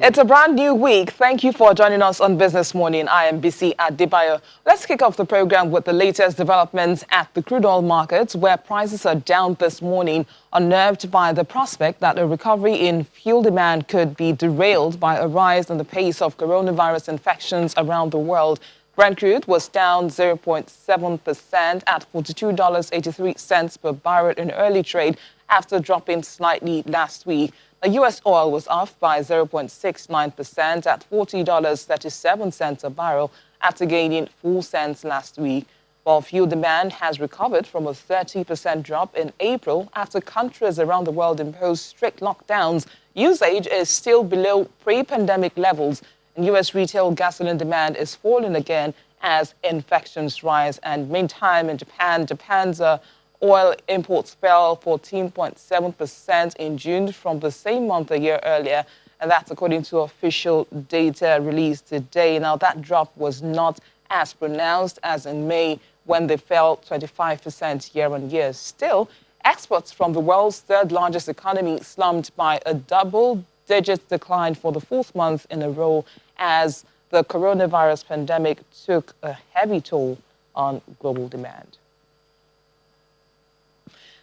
It's a brand new week. Thank you for joining us on Business Morning. I am BC Adebayo. Let's kick off the program with the latest developments at the crude oil markets, where prices are down this morning, unnerved by the prospect that a recovery in fuel demand could be derailed by a rise in the pace of coronavirus infections around the world. Brent crude was down 0.7% at $42.83 per barrel in early trade after dropping slightly last week. The U.S. oil was off by 0.69% at $40.37 a barrel after gaining 4 cents last week, while fuel demand has recovered from a 30% drop in April after countries around the world imposed strict lockdowns. Usage is still below pre-pandemic levels, and U.S. retail gasoline demand is falling again as infections rise. And meantime, in Japan's oil imports fell 14.7% in June from the same month a year earlier, and that's according to official data released today. Now, that drop was not as pronounced as in May, when they fell 25% year on year. Still, exports from the world's third largest economy slumped by a double-digit decline for the fourth month in a row as the coronavirus pandemic took a heavy toll on global demand.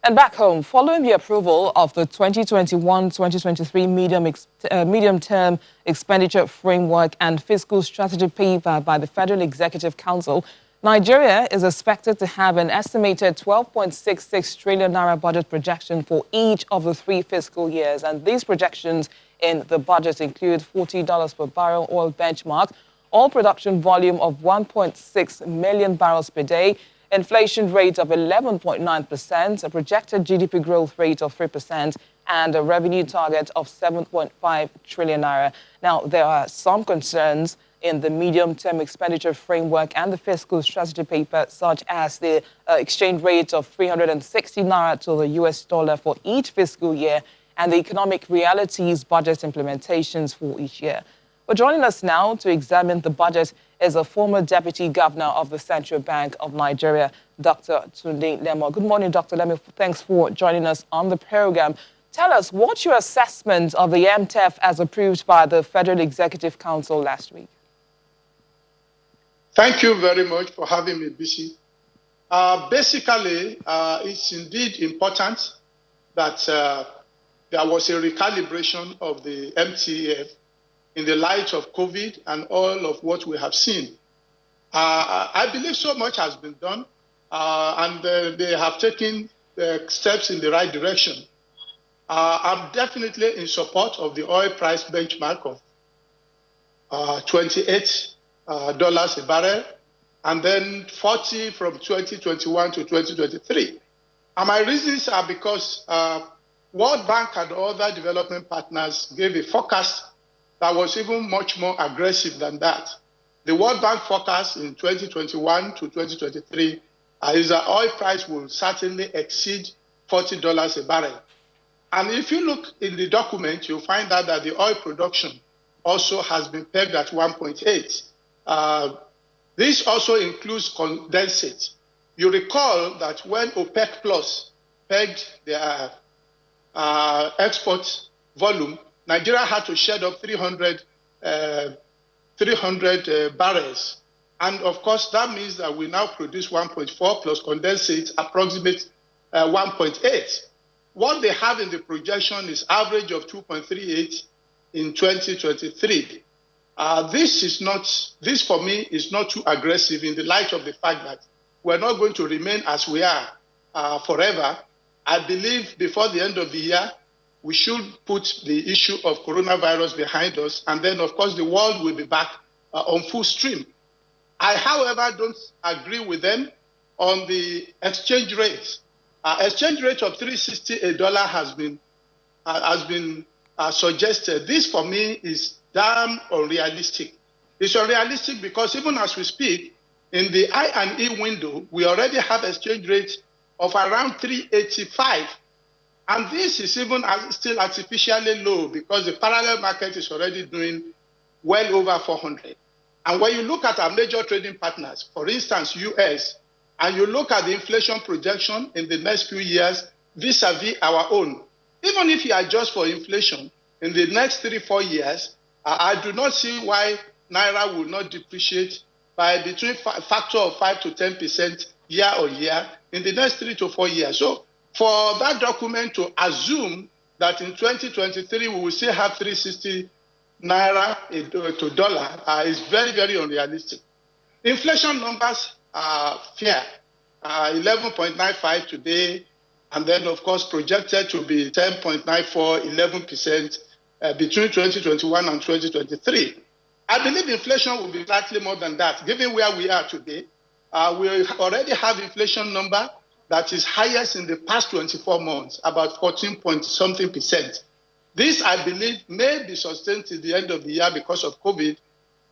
And back home, following the approval of the 2021-2023 medium-term expenditure framework and fiscal strategy paper by the Federal Executive Council, Nigeria is expected to have an estimated 12.66 trillion naira budget projection for each of the 3 fiscal years. And these projections in the budget include $40 per barrel oil benchmark, oil production volume of 1.6 million barrels per day, inflation rate of 11.9%, a projected GDP growth rate of 3%, and a revenue target of 7.5 trillion naira. Now, there are some concerns in the medium-term expenditure framework and the fiscal strategy paper, such as the exchange rate of 360 naira to the US dollar for each fiscal year and the economic realities budget implementations for each year. But joining us now to examine the budget is a former Deputy Governor of the Central Bank of Nigeria, Dr. Tunde Lemo. Good morning, Dr. Lemo. Thanks for joining us on the program. Tell us, what's your assessment of the MTEF as approved by the Federal Executive Council last week? Thank you very much for having me, BC. Basically, it's indeed important that there was a recalibration of the MTEF in the light of COVID and all of what we have seen. I believe so much has been done, and they have taken steps in the right direction. I'm definitely in support of the oil price benchmark of $28 a barrel, and then 40 from 2021 to 2023. And my reasons are because World Bank and other development partners gave a forecast that was even much more aggressive than that. The World Bank forecast in 2021 to 2023 is that oil price will certainly exceed $40 a barrel. And if you look in the document, you'll find out that the oil production also has been pegged at 1.8. This also includes condensate. You recall that when OPEC Plus pegged their export volume, Nigeria had to shed up 300 barrels. And of course, that means that we now produce 1.4 plus condensate, approximate 1.8. What they have in the projection is average of 2.38 in 2023. This for me is not too aggressive in the light of the fact that we're not going to remain as we are forever. I believe before the end of the year, we should put the issue of coronavirus behind us, and then, of course, the world will be back on full stream. I, however, don't agree with them on the exchange rate. Exchange rate of $3.60 has been suggested. This, for me, is damn unrealistic. It's unrealistic because even as we speak, in the I&E window, we already have exchange rate of around 385. And this is even still artificially low because the parallel market is already doing well over 400. And when you look at our major trading partners, for instance, US, and you look at the inflation projection in the next few years vis-a-vis our own, even if you adjust for inflation in the next 3-4 years, I do not see why Naira will not depreciate by between factor of 5 to 10% year on year in the next 3 to 4 years. So for that document to assume that in 2023 we will still have 360 Naira to dollar is very, very unrealistic. Inflation numbers are fair, 11.95 today, and then of course projected to be 10.94, 11% between 2021 and 2023. I believe inflation will be slightly more than that, given where we are today. We already have inflation number that is highest in the past 24 months, about 14 point something percent. This, I believe, may be sustained till the end of the year because of COVID.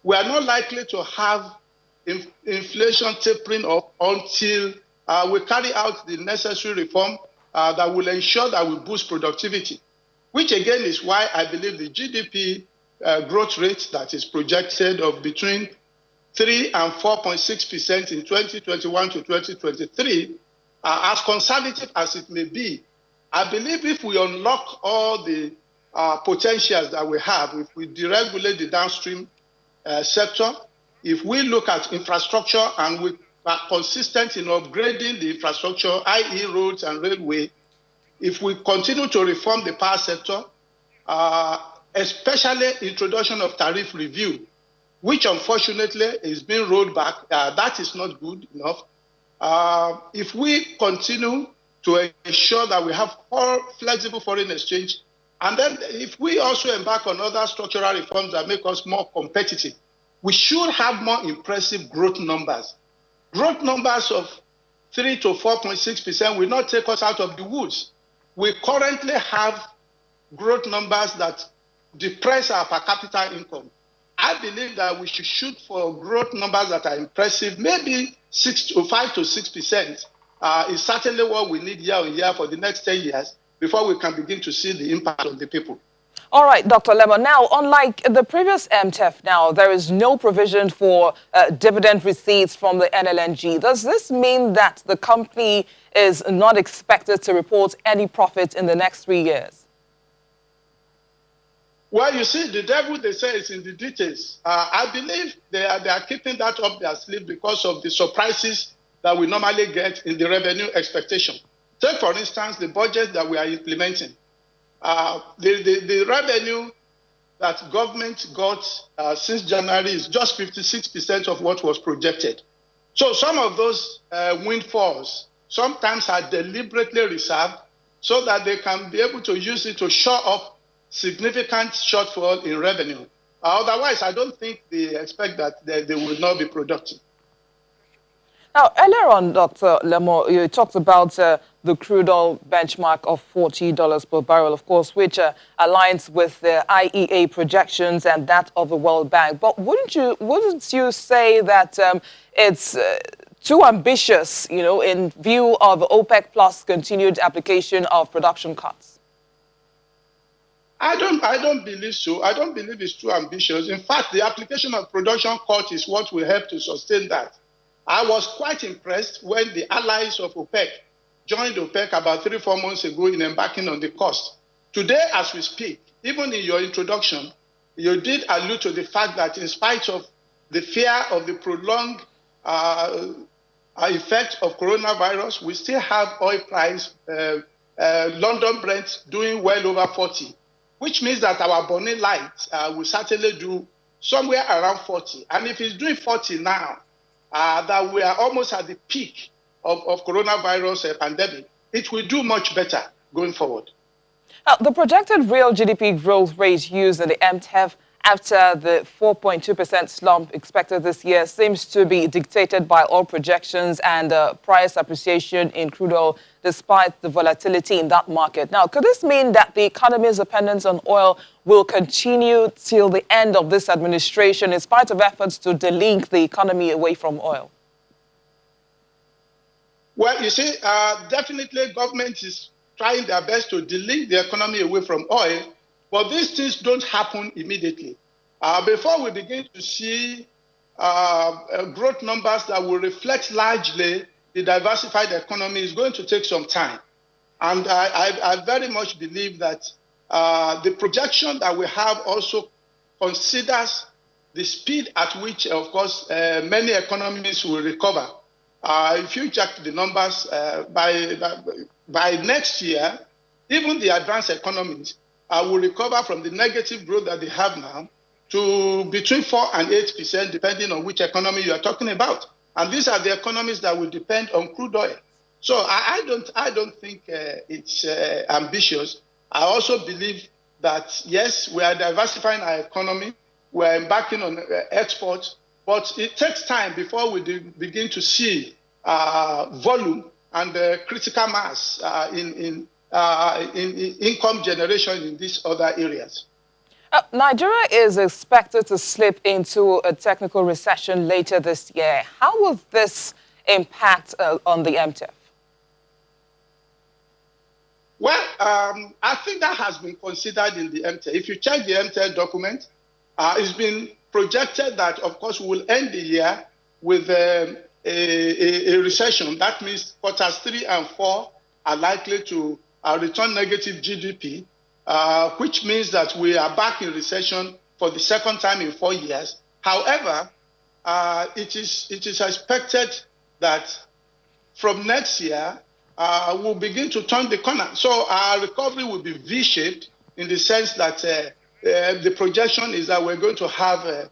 We are not likely to have inflation tapering up until we carry out the necessary reform that will ensure that we boost productivity, which again is why I believe the GDP growth rate that is projected of between 3 and 4.6% in 2021 to 2023, as conservative as it may be, I believe if we unlock all the potentials that we have, if we deregulate the downstream sector, if we look at infrastructure and we are consistent in upgrading the infrastructure, i.e. roads and railway, if we continue to reform the power sector, especially introduction of tariff review, which unfortunately is being rolled back, that is not good enough. If we continue to ensure that we have flexible foreign exchange, and then if we also embark on other structural reforms that make us more competitive, we should have more impressive growth numbers. Growth numbers of 3 to 4.6% will not take us out of the woods. We currently have growth numbers that depress our per capita income. I believe that we should shoot for growth numbers that are impressive. Maybe 5 to 6% is certainly what we need year on year for the next 10 years before we can begin to see the impact on the people. All right, Dr. Lemon. Now, unlike the previous MTEF, now there is no provision for dividend receipts from the NLNG. Does this mean that the company is not expected to report any profit in the next 3 years? Well, you see, the devil, they say, is in the details. I believe they are keeping that up their sleeve because of the surprises that we normally get in the revenue expectation. Take, for instance, the budget that we are implementing. The revenue that government got since January is just 56% of what was projected. So some of those windfalls sometimes are deliberately reserved so that they can be able to use it to shore up significant shortfall in revenue. Otherwise, I don't think they expect that they will not be productive. Now, earlier on, Dr. Lemo, you talked about the crude oil benchmark of $40 per barrel, of course, which aligns with the IEA projections and that of the World Bank. But wouldn't you say that it's too ambitious, in view of OPEC Plus continued application of production cuts? I don't believe so. I don't believe it's too ambitious. In fact, the application of production cut is what will help to sustain that. I was quite impressed when the allies of OPEC joined OPEC about 3 or 4 months ago in embarking on the cost. Today, as we speak, even in your introduction, you did allude to the fact that in spite of the fear of the prolonged effect of coronavirus, we still have oil price, London Brent doing well over 40, which means that our burning light will certainly do somewhere around 40. And if it's doing 40 now, that we are almost at the peak of coronavirus pandemic, it will do much better going forward. The projected real GDP growth rate used in the MTEF after the 4.2% slump expected this year seems to be dictated by oil projections and price appreciation in crude oil, despite the volatility in that market. Now, could this mean that the economy's dependence on oil will continue till the end of this administration, in spite of efforts to delink the economy away from oil? Well, you see, definitely government is trying their best to delink the economy away from oil, but these things don't happen immediately. Before we begin to see growth numbers that will reflect largely the diversified economy, is going to take some time. And I very much believe that the projection that we have also considers the speed at which, of course, many economies will recover. If you check the numbers, by next year, even the advanced economies will recover from the negative growth that they have now to between 4 and 8%, depending on which economy you are talking about. And these are the economies that will depend on crude oil. So I don't think it's ambitious. I also believe that, yes, we are diversifying our economy. We are embarking on exports, but it takes time before we begin to see volume and critical mass in income generation in these other areas. Nigeria is expected to slip into a technical recession later this year. How will this impact on the MTF? Well, I think that has been considered in the MTF. If you check the MTF document, it's been projected that, of course, we will end the year with a recession. That means quarters 3 and 4 are likely to return negative GDP, which means that we are back in recession for the second time in 4 years. However, it is expected that from next year, we'll begin to turn the corner. So our recovery will be V-shaped in the sense that the projection is that we're going to have a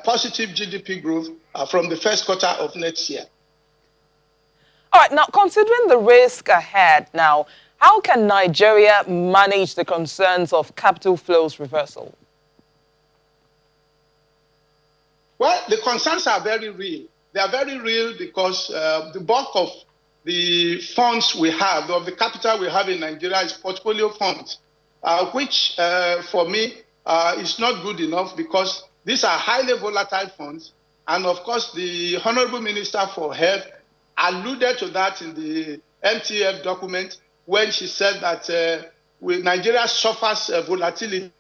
positive GDP growth from the first quarter of next year. All right, now considering the risk ahead now, how can Nigeria manage the concerns of capital flows reversal? Well, the concerns are very real. They are very real because the bulk of the funds we have, of the capital we have in Nigeria, is portfolio funds, which for me is not good enough because these are highly volatile funds. And of course, the Honorable Minister for Health alluded to that in the MTF document when she said that Nigeria suffers volatility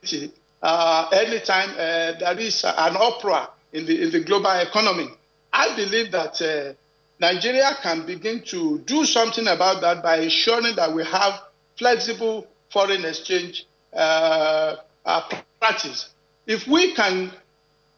anytime there is an uproar in the global economy. I believe that Nigeria can begin to do something about that by ensuring that we have flexible foreign exchange practice. If we can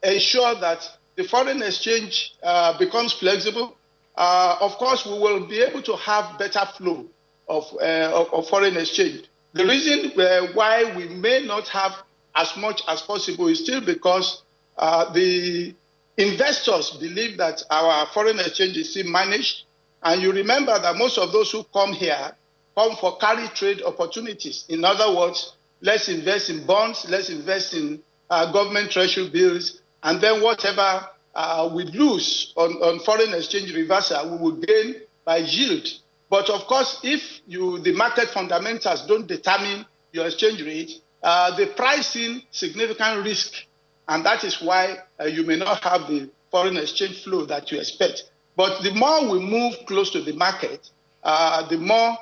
ensure that the foreign exchange becomes flexible, of course, we will be able to have better flow of foreign exchange. The reason why we may not have as much as possible is still because the investors believe that our foreign exchange is still managed. And you remember that most of those who come here come for carry trade opportunities. In other words, let's invest in bonds, let's invest in government treasury bills, and then whatever we lose on foreign exchange reversal, we will gain by yield. But of course, if the market fundamentals don't determine your exchange rate, they price in significant risk. And that is why you may not have the foreign exchange flow that you expect. But the more we move close to the market, the more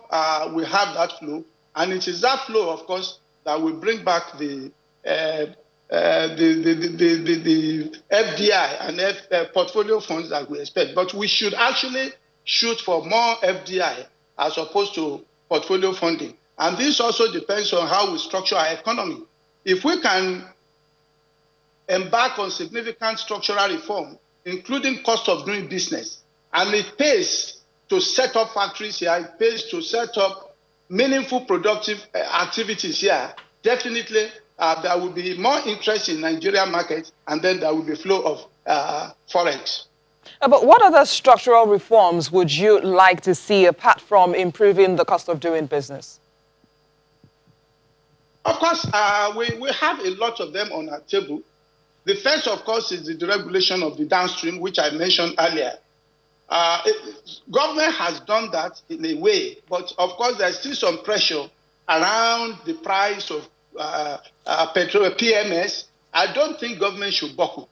we have that flow. And it is that flow, of course, that will bring back the FDI and portfolio funds that we expect. But we should actually shoot for more FDI as opposed to portfolio funding. And this also depends on how we structure our economy. If we can embark on significant structural reform, including cost of doing business, and it pays to set up factories here, it pays to set up meaningful productive activities here, definitely there will be more interest in Nigerian market, and then there will be flow of forex. But what other structural reforms would you like to see apart from improving the cost of doing business? Of course, we have a lot of them on our table. The first, of course, is the deregulation of the downstream, which I mentioned earlier. Government has done that in a way, but of course, there's still some pressure around the price of petrol, PMS. I don't think government should buckle.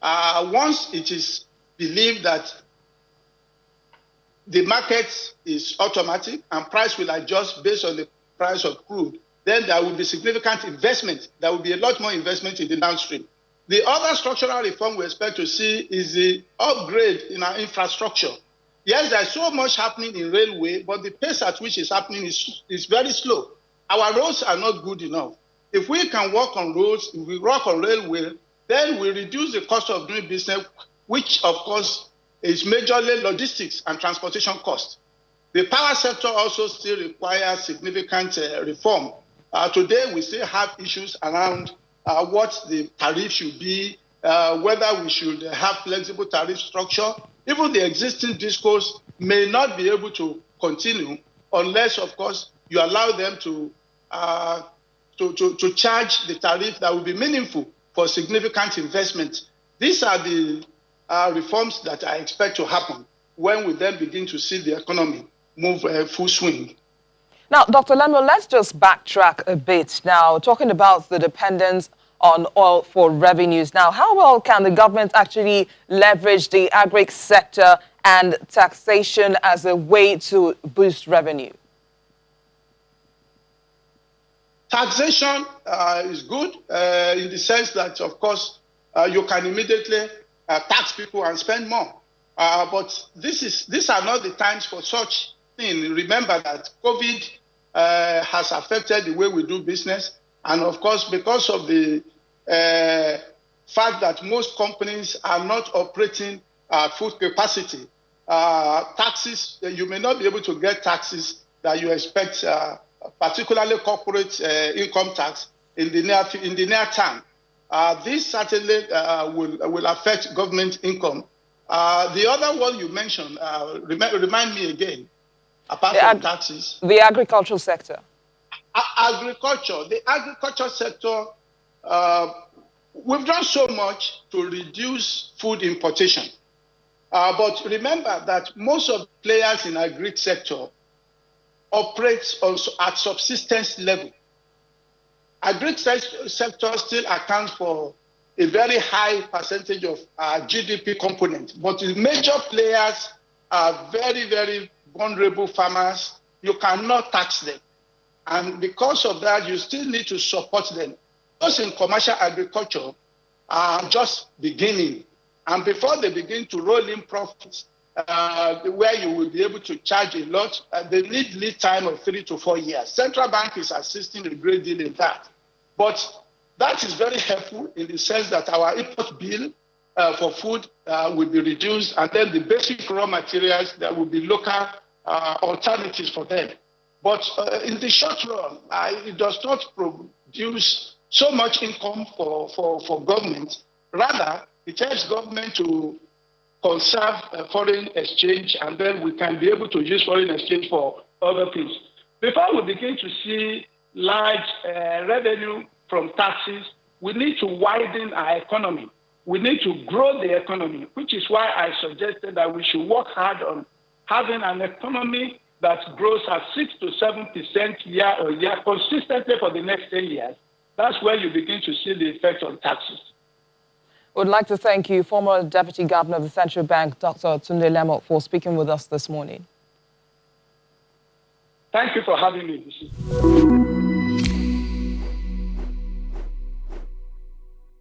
Once it is believed that the market is automatic and price will adjust based on the price of crude, then there will be significant investment. There will be a lot more investment in the downstream. The other structural reform we expect to see is the upgrade in our infrastructure. Yes, there's so much happening in railway, but the pace at which it's happening is very slow. Our roads are not good enough. If we can work on roads, if we work on railway, then we reduce the cost of doing business, which of course is majorly logistics and transportation costs. The power sector also still requires significant reform. Today, we still have issues around what the tariff should be, whether we should have flexible tariff structure. Even the existing discourse may not be able to continue unless, of course, you allow them to charge the tariff that will be meaningful for significant investment. These are the reforms that I expect to happen when we then begin to see the economy move full swing. Now, Dr. Lemuel, let's just backtrack a bit now, talking about the dependence on oil for revenues. Now, how well can the government actually leverage the agri sector and taxation as a way to boost revenue? Taxation is good in the sense that, of course, you can immediately tax people and spend more. But these are not the times for such thing. Remember that COVID has affected the way we do business. And of course, because of the fact that most companies are not operating at full capacity, taxes, you may not be able to get taxes that you expect, particularly corporate income tax in the near term. This certainly will affect government income. The other one you mentioned, remind me again, apart from taxes. The agricultural sector. The agriculture sector, we've done so much to reduce food importation. But remember that most of the players in the agri sector operate also at subsistence level. Agri sector still accounts for a very high percentage of GDP component, but the major players are very, very vulnerable farmers. You cannot tax them. And because of that, you still need to support them. Those in commercial agriculture are just beginning. And before they begin to roll in profits, where you will be able to charge a lot, they need lead time of 3 to 4 years. Central Bank is assisting a great deal in that. But that is very helpful in the sense that our import bill for food will be reduced, and then the basic raw materials, there will be local alternatives for them. But in the short run, it does not produce so much income for government. Rather, it helps government to conserve foreign exchange, and then we can be able to use foreign exchange for other things. Before we begin to see large revenue from taxes, we need to widen our economy. We need to grow the economy, which is why I suggested that we should work hard on having an economy that grows at 6 to 7% year-on-year consistently for the next 10 years. That's where you begin to see the effect on taxes. I would like to thank you, former Deputy Governor of the Central Bank, Dr. Tunde Lemuel, for speaking with us this morning. Thank you for having me.